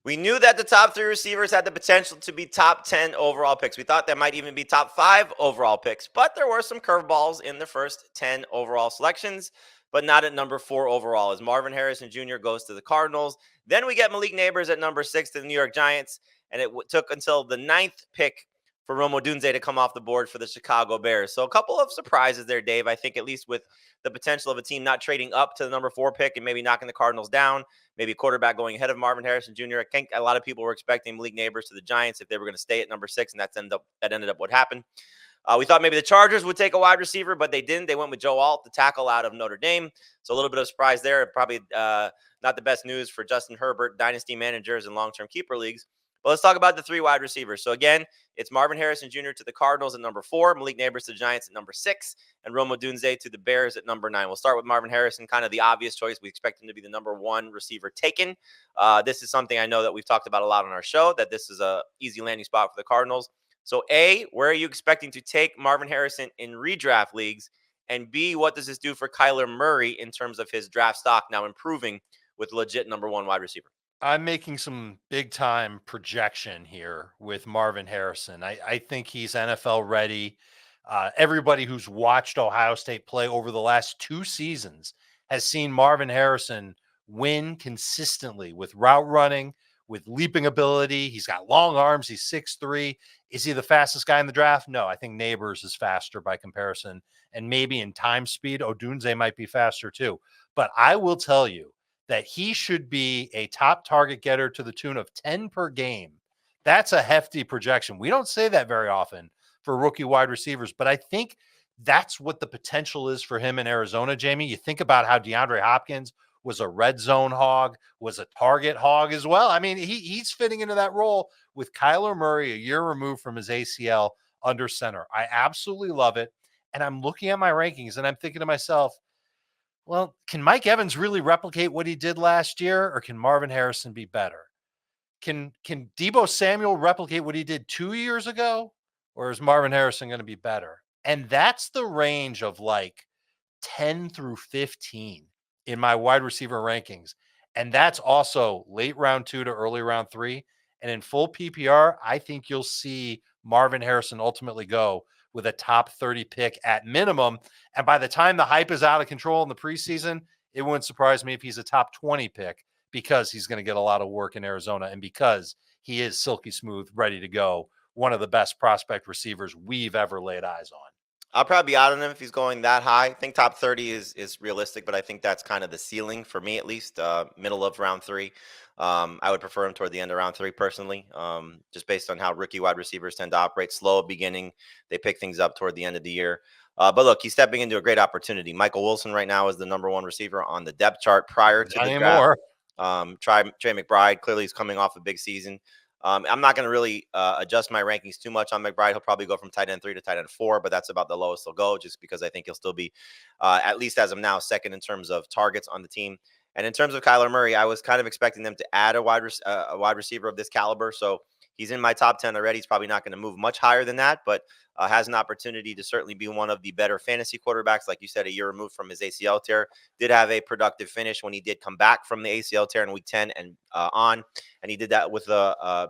We knew that the top 3 receivers had the potential to be top 10 overall picks. We thought there might even be top 5 overall picks, but there were some curveballs in the first 10 overall selections, but not at number 4 overall, as Marvin Harrison Jr. goes to the Cardinals. Then we get Malik Neighbors at number 6 to the New York Giants, and it took until the 9th pick for Rome Odunze to come off the board for the Chicago Bears. So a couple of surprises there, Dave. I think at least with the potential of a team not trading up to the number 4 pick and maybe knocking the Cardinals down, maybe a quarterback going ahead of Marvin Harrison Jr. I think a lot of people were expecting Malik Neighbors to the Giants if they were going to stay at number 6, and that ended up what happened. We thought maybe the Chargers would take a wide receiver, but they didn't. They went with Joe Alt, the tackle out of Notre Dame. So a little bit of surprise there. Probably not the best news for Justin Herbert, dynasty managers and long-term keeper leagues. But let's talk about the 3 wide receivers. So again, it's Marvin Harrison Jr. to the Cardinals at number 4, Malik Neighbors to the Giants at number 6, and Rome Odunze to the Bears at number 9. We'll start with Marvin Harrison, kind of the obvious choice. We expect him to be the number 1 receiver taken. This is something I know that we've talked about a lot on our show, that this is a easy landing spot for the Cardinals. So A, where are you expecting to take Marvin Harrison in redraft leagues? And B, what does this do for Kyler Murray in terms of his draft stock now improving with legit number 1 wide receiver? I'm making some big time projection here with Marvin Harrison. I think he's NFL ready. Everybody who's watched Ohio State play over the last 2 seasons has seen Marvin Harrison win consistently with route running, with leaping ability. He's got long arms. He's 6'3". Is he the fastest guy in the draft? No, I think Neighbors is faster by comparison. And maybe in time speed, Odunze might be faster too. But I will tell you that he should be a top target getter to the tune of 10 per game. That's a hefty projection. We don't say that very often for rookie wide receivers, but I think that's what the potential is for him in Arizona, Jamie. You think about how DeAndre Hopkins was a red zone hog, was a target hog as well. I mean, he's fitting into that role with Kyler Murray a year removed from his ACL under center. I absolutely love it. And I'm looking at my rankings and I'm thinking to myself, well, can Mike Evans really replicate what he did last year, or can Marvin Harrison be better? Can Deebo Samuel replicate what he did 2 years ago, or is Marvin Harrison going to be better? And that's the range of like 10 through 15 in my wide receiver rankings. And that's also late round 2 to early round 3. And in full PPR, I think you'll see Marvin Harrison ultimately go with a top 30 pick at minimum. And by the time the hype is out of control in the preseason, it wouldn't surprise me if he's a top 20 pick, because he's going to get a lot of work in Arizona and because he is silky smooth, ready to go. One of the best prospect receivers we've ever laid eyes on. I'll probably be out on him if he's going that high. I think top 30 is realistic, but I think that's kind of the ceiling for me, at least middle of round 3. I would prefer him toward the end of round 3 personally, just based on how rookie wide receivers tend to operate. Slow at beginning, they pick things up toward the end of the year. But look, he's stepping into a great opportunity. Michael Wilson right now is the number 1 receiver on the depth chart prior to the draft. Trey McBride clearly is coming off a big season. I'm not going to really adjust my rankings too much on McBride. He'll probably go from tight end 3 to tight end 4, but that's about the lowest he'll go, just because I think he'll still be, at least as of now, second in terms of targets on the team. And in terms of Kyler Murray, I was kind of expecting them to add a wide receiver of this caliber. So he's in my top 10 already. He's probably not going to move much higher than that, but has an opportunity to certainly be one of the better fantasy quarterbacks. Like you said, a year removed from his ACL tear, did have a productive finish when he did come back from the ACL tear in week 10 and on. And he did that with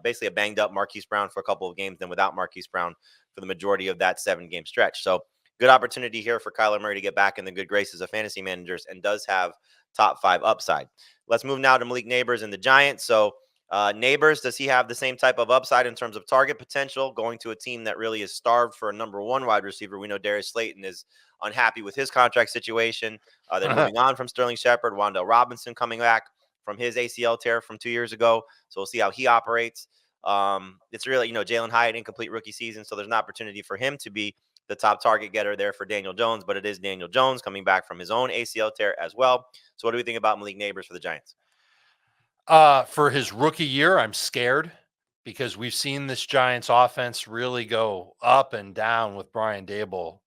basically a banged up Marquise Brown for a couple of games, then without Marquise Brown for the majority of that 7-game stretch. So good opportunity here for Kyler Murray to get back in the good graces of fantasy managers, and does have top 5 upside. Let's move now to Malik Neighbors and the Giants. So Neighbors, does he have the same type of upside in terms of target potential, going to a team that really is starved for a number 1 wide receiver? We know Darius Slayton is unhappy with his contract situation. They're moving on from Sterling Shepard. Wan'Dale Robinson coming back from his ACL tear from 2 years ago. So we'll see how he operates. It's really, Jalen Hyatt, incomplete rookie season. So there's an opportunity for him to be the top target getter there for Daniel Jones, but it is Daniel Jones coming back from his own ACL tear as well. So what do we think about Malik Neighbors for the Giants? For his rookie year, I'm scared, because we've seen this Giants offense really go up and down with Brian Daboll,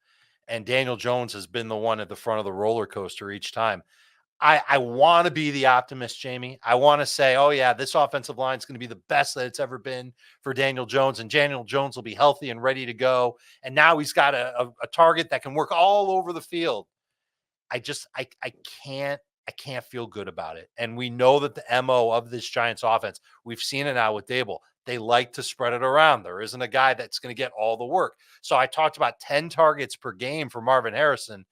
and Daniel Jones has been the one at the front of the roller coaster each time. I want to be the optimist, Jamie. I want to say, oh yeah, this offensive line is going to be the best that it's ever been for Daniel Jones, and Daniel Jones will be healthy and ready to go. And now he's got a target that can work all over the field. I can't I can't feel good about it. And we know that the MO of this Giants offense, we've seen it now with Dable. They like to spread it around. There isn't a guy that's going to get all the work. So I talked about 10 targets per game for Marvin Harrison.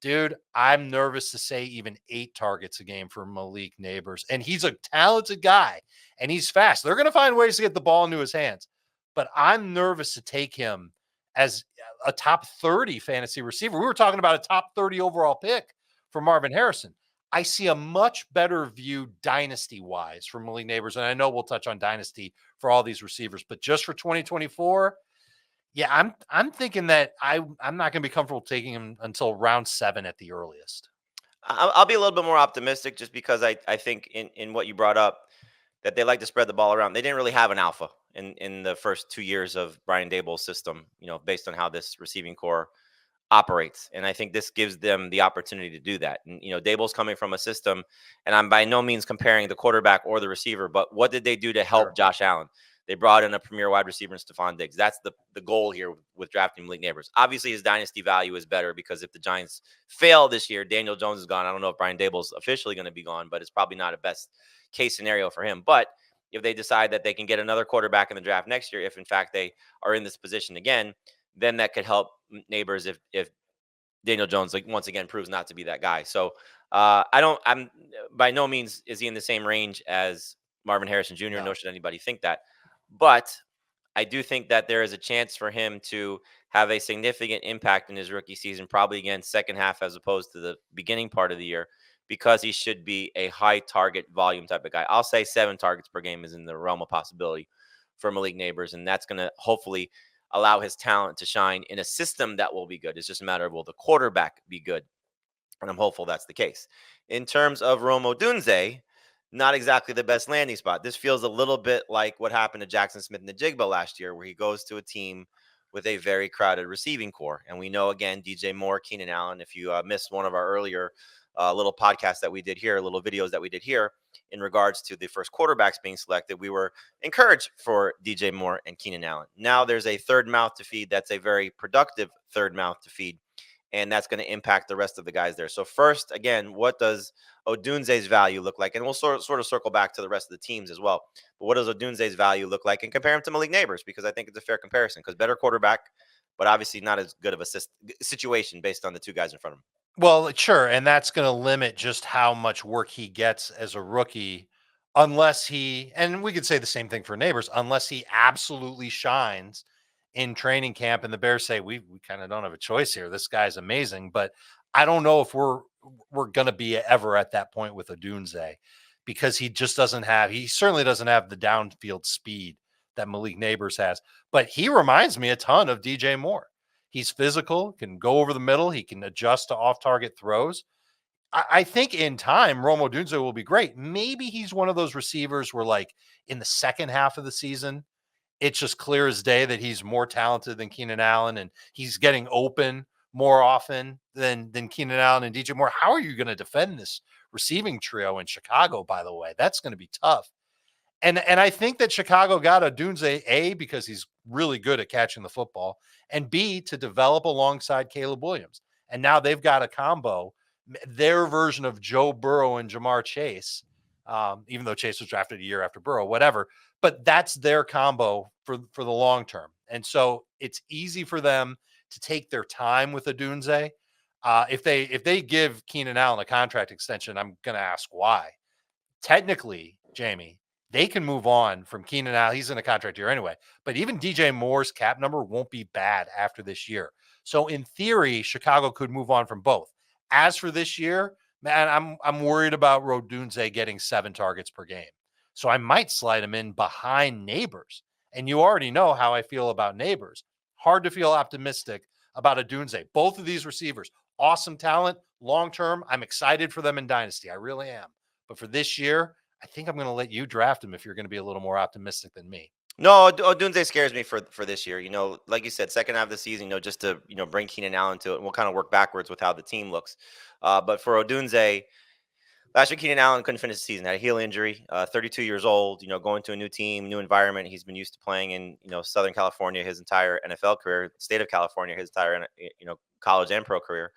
Dude, I'm nervous to say even 8 targets a game for Malik Neighbors. And he's a talented guy and he's fast. They're going to find ways to get the ball into his hands. But I'm nervous to take him as a top 30 fantasy receiver. We were talking about a top 30 overall pick for Marvin Harrison. I see a much better view dynasty-wise for Malik Neighbors, and I know we'll touch on dynasty for all these receivers, but just for 2024, yeah, I'm thinking that I'm not going to be comfortable taking him until round 7 at the earliest. I'll be a little bit more optimistic just because I think in what you brought up that they like to spread the ball around. They didn't really have an alpha in the first 2 years of Brian Dable's system, based on how this receiving core operates. And I think this gives them the opportunity to do that. And, Dable's coming from a system, and I'm by no means comparing the quarterback or the receiver, but what did they do to help Josh Allen? They brought in a premier wide receiver in Stephon Diggs. That's the goal here with drafting Malik Neighbors. Obviously, his dynasty value is better because if the Giants fail this year, Daniel Jones is gone. I don't know if Brian Dable's officially going to be gone, but it's probably not a best case scenario for him. But if they decide that they can get another quarterback in the draft next year, if in fact they are in this position again, then that could help Neighbors if Daniel Jones once again proves not to be that guy. So I'm by no means is he in the same range as Marvin Harrison Jr. No. Nor should anybody think that. But I do think that there is a chance for him to have a significant impact in his rookie season, probably again second half as opposed to the beginning part of the year, because he should be a high target volume type of guy. I'll say 7 targets per game is in the realm of possibility for Malik Neighbors, and that's going to hopefully allow his talent to shine in a system that will be good. It's just a matter of will the quarterback be good? And I'm hopeful that's the case. In terms of Rome Odunze, not exactly the best landing spot. This feels a little bit like what happened to Jackson Smith-Njigba last year, where he goes to a team with a very crowded receiving core. And we know, again, DJ Moore, Keenan Allen, if you missed one of our earlier little podcasts that we did here, little videos that we did here in regards to the first quarterbacks being selected, we were encouraged for DJ Moore and Keenan Allen. Now there's a third mouth to feed. That's a very productive third mouth to feed. And that's going to impact the rest of the guys there. So first, again, what does Odunze's value look like? And we'll sort of circle back to the rest of the teams as well. But what does Odunze's value look like? And compare him to Malik Neighbors, because I think it's a fair comparison. Because better quarterback, but obviously not as good of a situation based on the 2 guys in front of him. Well, sure, and that's going to limit just how much work he gets as a rookie, unless he, and we could say the same thing for Neighbors, unless he absolutely shines in training camp and the Bears say we kind of don't have a choice here. This guy's amazing, but I don't know if we're going to be ever at that point with Odunze, because he just doesn't have, he certainly doesn't have the downfield speed that Malik Neighbors has, but he reminds me a ton of DJ Moore. He's physical, can go over the middle. He can adjust to off-target throws. I think in time, Rome Odunze will be great. Maybe he's one of those receivers where, like, in the second half of the season, it's just clear as day that he's more talented than Keenan Allen, and he's getting open more often than Keenan Allen and DJ Moore. How are you going to defend this receiving trio in Chicago, by the way? That's going to be tough. And I think that Chicago got Odunze, A, because he's really good at catching the football, and B, to develop alongside Caleb Williams. And now they've got a combo, their version of Joe Burrow and Jamar Chase, even though Chase was drafted a year after Burrow, whatever. But that's their combo for the long term. And so it's easy for them to take their time with Odunze. If they give Keenan Allen a contract extension, I'm going to ask why. Technically, Jamie, they can move on from Keenan Allen. He's in a contract year anyway. But even DJ Moore's cap number won't be bad after this year. So in theory, Chicago could move on from both. As for this year, man, I'm worried about Odunze getting 7 targets per game. So I might slide him in behind Neighbors. And you already know how I feel about Neighbors. Hard to feel optimistic about Odunze. Both of these receivers, awesome talent, long term. I'm excited for them in Dynasty. I really am. But for this year, I think I'm going to let you draft him if you're going to be a little more optimistic than me. No, Odunze scares me for this year. Like you said, second half of the season, just to bring Keenan Allen to it, and we'll kind of work backwards with how the team looks. But for Odunze, last year Keenan Allen couldn't finish the season, had a heel injury, 32 years old. Going to a new team, new environment. He's been used to playing in Southern California his entire NFL career, state of California his entire college and pro career.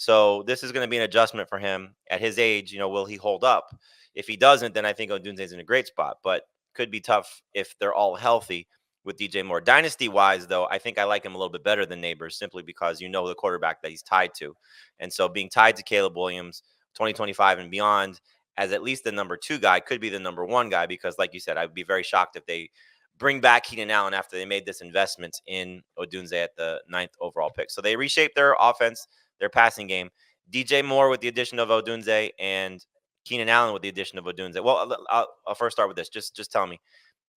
So this is going to be an adjustment for him at his age. Will he hold up? If he doesn't, then I think Odunze's in a great spot, but could be tough if they're all healthy with DJ Moore. Dynasty wise, though, I think I like him a little bit better than Neighbors simply because the quarterback that he's tied to. And so being tied to Caleb Williams 2025 and beyond as at least the number 2 guy could be the number 1 guy, because like you said, I'd be very shocked if they bring back Keenan Allen after they made this investment in Odunze at the 9th overall pick. So they reshaped their offense, their passing game. DJ Moore with the addition of Odunze and Keenan Allen with the addition of Odunze. Well, I'll first start with this. Just tell me,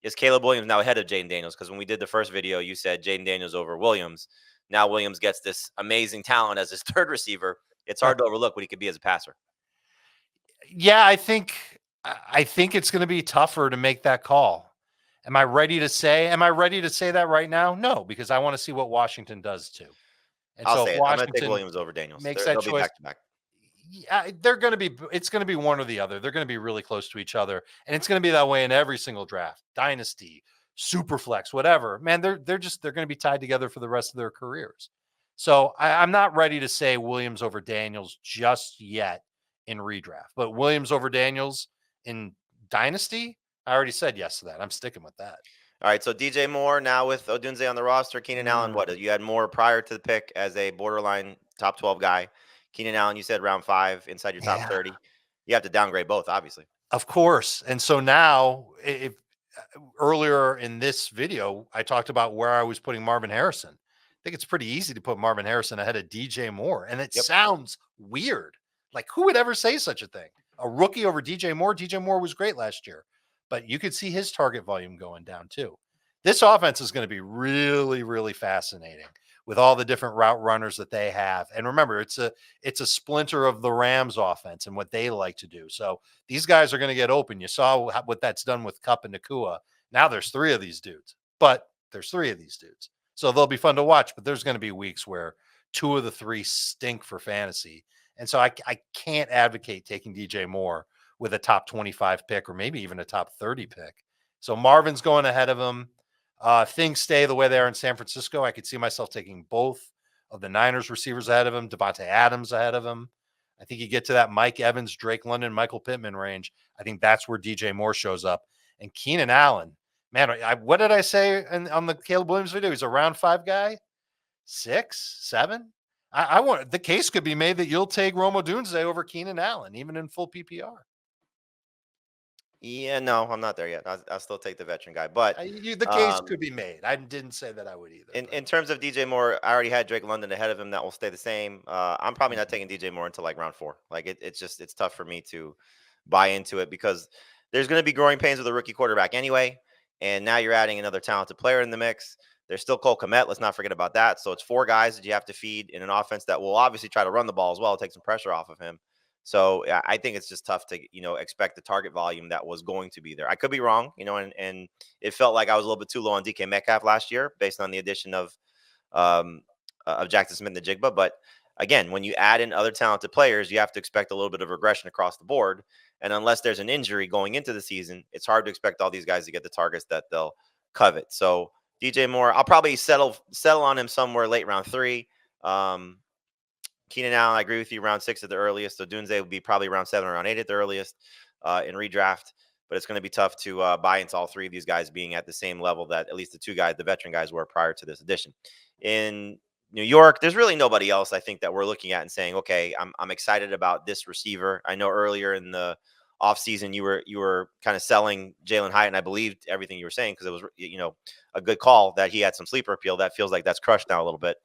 is Caleb Williams now ahead of Jaden Daniels? Because when we did the first video, you said Jaden Daniels over Williams. Now Williams gets this amazing talent as his third receiver. It's hard to overlook what he could be as a passer. Yeah, I think it's going to be tougher to make that call. Am I ready to say that right now? No, because I want to see what Washington does too. And I'll so say if it. I'm going to take Washington Williams over Daniels. makes They'll that be choice, back to back. yeah, it's going to be one or the other. They're going to be really close to each other, and it's going to be that way in every single draft, dynasty, super flex, whatever. Man, they're going to be tied together for the rest of their careers. So I'm not ready to say Williams over Daniels just yet in redraft, but Williams over Daniels in dynasty, I already said yes to that. I'm sticking with that. All right, so DJ Moore now with Odunze on the roster. Keenan Allen, what? You had Moore prior to the pick as a borderline top 12 guy. Keenan Allen, you said round 5 inside your top Yeah. 30. You have to downgrade both, obviously. Of course. And so now, if earlier in this video, I talked about where I was putting Marvin Harrison. I think it's pretty easy to put Marvin Harrison ahead of DJ Moore. And it sounds weird. Like, who would ever say such a thing? A rookie over DJ Moore? DJ Moore was great last year, but you could see his target volume going down too. This offense is going to be really, really fascinating with all the different route runners that they have. And remember, it's a splinter of the Rams offense and what they like to do. So these guys are going to get open. You saw what that's done with Kupp and Nakua. Now there's 3 of these dudes, So they'll be fun to watch, but there's going to be weeks where 2 of the 3 stink for fantasy. And so I can't advocate taking DJ Moore with a top 25 pick or maybe even a top 30 pick. So Marvin's going ahead of him. Things stay the way they are in San Francisco. I could see myself taking both of the Niners receivers ahead of him, Devontae Adams ahead of him. I think you get to that Mike Evans, Drake London, Michael Pittman range. I think that's where DJ Moore shows up. And Keenan Allen, man, what did I say on the Caleb Williams video? He's a round 5 guy, 6, 7. I want the case could be made that you'll take Rome Odunze over Keenan Allen, even in full PPR. Yeah, no, I'm not there yet. I'll still take the veteran guy, but the case could be made. I didn't say that I would either. In terms of DJ Moore, I already had Drake London ahead of him. That will stay the same. I'm probably not taking DJ Moore until like round 4. Like it's tough for me to buy into it because there's going to be growing pains with a rookie quarterback anyway, and now you're adding another talented player in the mix. There's still Cole Kmet. Let's not forget about that. So it's 4 guys that you have to feed in an offense that will obviously try to run the ball as well, take some pressure off of him. So I think it's just tough to expect the target volume that was going to be there. I could be wrong, and it felt like I was a little bit too low on DK Metcalf last year based on the addition of Jackson Smith and the Jigba. But again, when you add in other talented players, you have to expect a little bit of regression across the board. And unless there's an injury going into the season, it's hard to expect all these guys to get the targets that they'll covet. So DJ Moore, I'll probably settle on him somewhere late round 3. Keenan Allen, I agree with you, round 6 at the earliest. So Odunze would be probably round 7 or round 8 at the earliest in redraft. But it's going to be tough to buy into all 3 of these guys being at the same level that at least the 2 guys, the veteran guys, were prior to this addition. In New York, there's really nobody else I think that we're looking at and saying, okay, I'm excited about this receiver. I know earlier in the offseason you were kind of selling Jalen Hyatt, and I believed everything you were saying because it was a good call that he had some sleeper appeal. That feels like that's crushed now a little bit.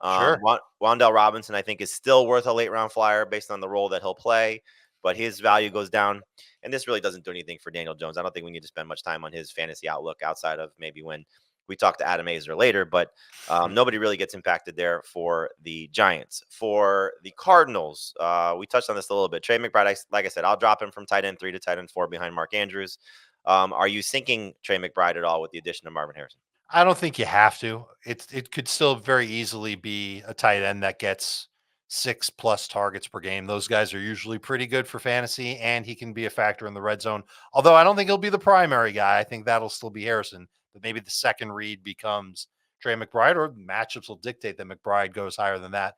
Sure. Wan'Dale Robinson, I think, is still worth a late round flyer based on the role that he'll play, but his value goes down. And this really doesn't do anything for Daniel Jones. I don't think we need to spend much time on his fantasy outlook outside of maybe when we talk to Adam Azer later, but nobody really gets impacted there for the Giants. For the Cardinals, we touched on this a little bit. Trey McBride, like I said, I'll drop him from tight end 3 to tight end 4 behind Mark Andrews. Are you sinking Trey McBride at all with the addition of Marvin Harrison? I don't think you have to. It could still very easily be a tight end that gets 6+ targets per game. Those guys are usually pretty good for fantasy, and he can be a factor in the red zone. Although I don't think he'll be the primary guy. I think that'll still be Harrison, but maybe the second read becomes Trey McBride, or matchups will dictate that McBride goes higher than that.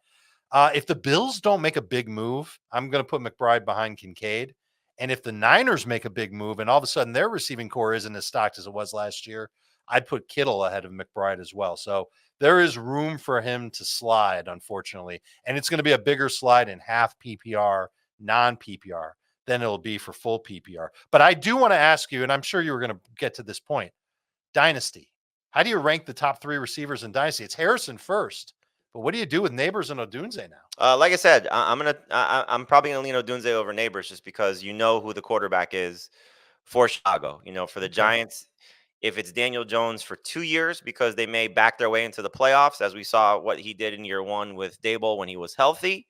If the Bills don't make a big move, I'm going to put McBride behind Kincaid. And if the Niners make a big move and all of a sudden their receiving core isn't as stocked as it was last year, I'd put Kittle ahead of McBride as well. So there is room for him to slide, unfortunately. And it's going to be a bigger slide in half PPR, non PPR, than it'll be for full PPR. But I do want to ask you, and I'm sure you were going to get to this point, Dynasty. How do you rank the top 3 receivers in Dynasty? It's Harrison first. But what do you do with Neighbors and Odunze now? Like I said, I'm probably gonna lean Odunze over Neighbors just because you know who the quarterback is for Chicago. For the Okay. Giants, if it's Daniel Jones for 2 years because they may back their way into the playoffs, as we saw what he did in year one with Dable when he was healthy,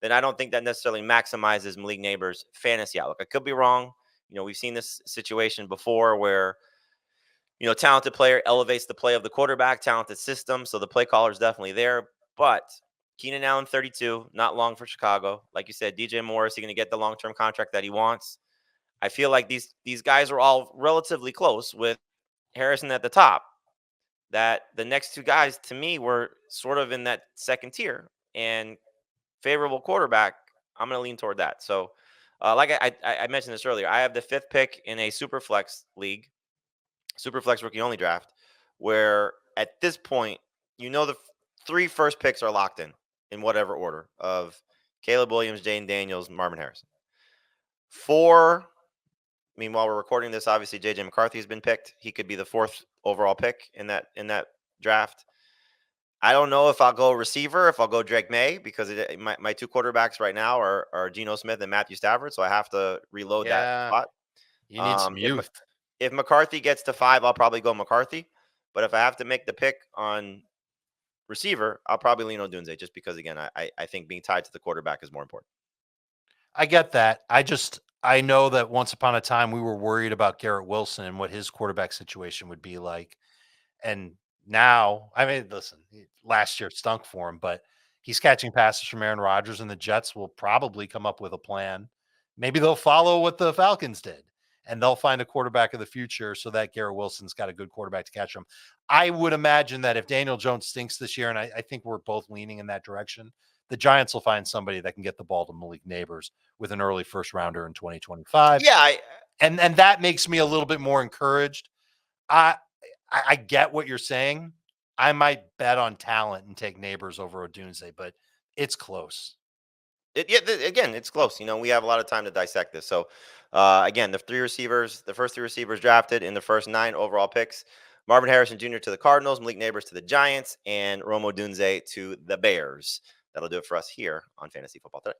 then I don't think that necessarily maximizes Malik Neighbors' fantasy outlook. I could be wrong. We've seen this situation before where talented player elevates the play of the quarterback, talented system. So the play caller is definitely there. But Keenan Allen, 32, not long for Chicago. Like you said, DJ Moore, is he going to get the long-term contract that he wants? I feel like these guys are all relatively close with Harrison at the top. That the next two guys to me were sort of in that second tier and favorable quarterback. I'm going to lean toward that. So, like I mentioned this earlier, I have the 5th pick in a super flex league. Superflex rookie only draft, where at this point, the 3 first picks are locked in whatever order of Caleb Williams, Jane Daniels, Marvin Harrison. 4, meanwhile, we're recording this. Obviously, JJ McCarthy has been picked. He could be the 4th overall pick in that draft. I don't know if I'll go receiver, if I'll go Drake May, because my 2 quarterbacks right now are Geno Smith and Matthew Stafford, so I have to reload that Yeah, spot. you need some If youth. if McCarthy gets to 5, I'll probably go McCarthy. But if I have to make the pick on receiver, I'll probably lean Odunze just because, again, I think being tied to the quarterback is more important. I get that. I know that once upon a time we were worried about Garrett Wilson and what his quarterback situation would be like. And now, I mean, listen, last year stunk for him, but he's catching passes from Aaron Rodgers, and the Jets will probably come up with a plan. Maybe they'll follow what the Falcons did, and they'll find a quarterback of the future so that Garrett Wilson's got a good quarterback to catch him. I would imagine that if Daniel Jones stinks this year, and I think we're both leaning in that direction, the Giants will find somebody that can get the ball to Malik Neighbors with an early first rounder in 2025. Yeah, And that makes me a little bit more encouraged. I I get what you're saying. I might bet on talent and take Neighbors over Odunze, but it's close. again, it's close. We have a lot of time to dissect this. So, again, the first 3 receivers drafted in the first 9 overall picks: Marvin Harrison Jr. to the Cardinals, Malik Neighbors to the Giants, and Rome Odunze to the Bears. That'll do it for us here on Fantasy Football Today.